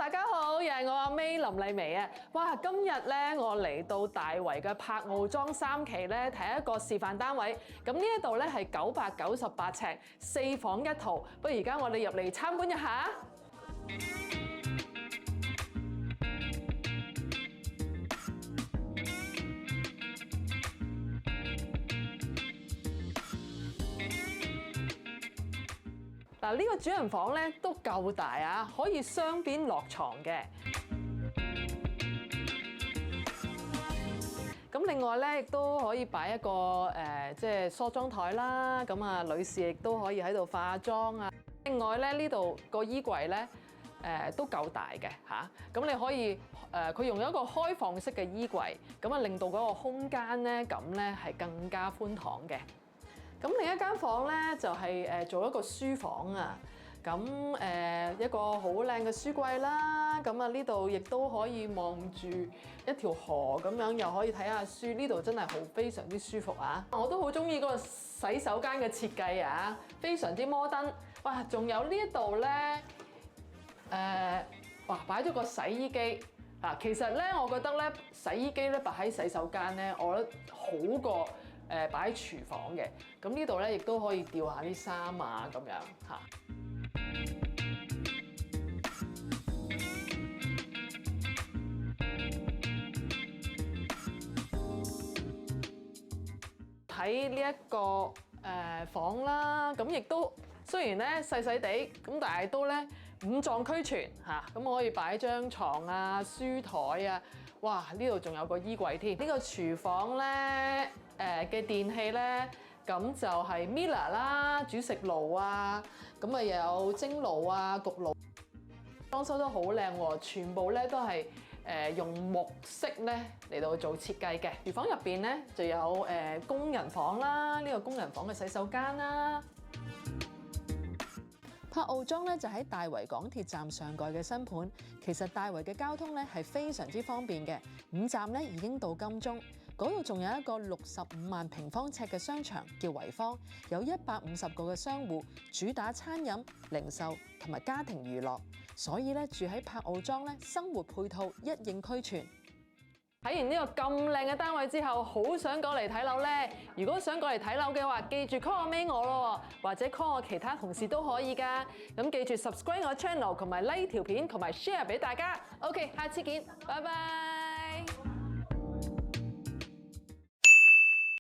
大家好，又係我阿 May 林麗薇啊！哇，今日咧我嚟到大圍嘅柏傲莊3期咧睇一個示範單位。咁呢一度咧係998尺，4房1圖。不如而家我哋入嚟參觀一下。嗱，呢個主人房咧都夠大啊，可以雙邊落床嘅。咁另外咧，亦都可以擺一個即係梳妝台啦。咁啊，女士亦都可以喺度化妝啊。另外咧，呢度個衣櫃咧都夠大嘅嚇。咁你可以佢用一個開放式嘅衣櫃，咁啊令到嗰個空間咧咁咧係更加寬敞嘅。咁另一間房咧就係做一個書房啊，咁一個好靚嘅書櫃啦，咁啊呢度亦都可以望住一條河咁樣，又可以睇下書，呢度真係非常之舒服啊！我都好中意嗰個洗手間嘅設計啊，非常之摩登。哇，仲有呢一度咧，哇擺咗個洗衣機嗱，其實咧我覺得咧洗衣機咧擺喺洗手間咧，我覺得好過擺喺廚房嘅。咁呢度咧亦都可以吊下啲衫啊咁樣嚇。喺呢一個房啦，咁亦都雖然咧細細地，咁但係都咧五臟俱全嚇。咁我可以擺張床啊、書台啊，哇！呢度仲有個衣櫃添。呢個廚房咧嘅電器咧，咁就係 Miele 啦，煮食爐啊，咁啊又有蒸爐啊、焗爐，裝修得好靚喎，全部咧都係用木色咧嚟到做設計嘅。廚房入邊咧就有工人房啦，呢個工人房嘅洗手間啦。柏傲莊咧就喺大圍港鐵站上蓋嘅新盤，其實大圍嘅交通咧係非常之方便嘅，5站咧已經到金鐘，嗰度仲有一個65萬平方尺嘅商場叫維坊，有150個嘅商戶，主打餐飲、零售同埋家庭娛樂，所以咧住喺柏傲莊咧生活配套一應俱全。睇完呢個咁靚嘅單位之後，好想過嚟睇樓呢。如果想過嚟睇樓嘅話，記住 call 我 May 我咯，或者 call 我其他同事都可以㗎。咁記住 subscribe 我 channel 同埋 like 條片同埋 share 俾大家。OK， 下次見，拜拜。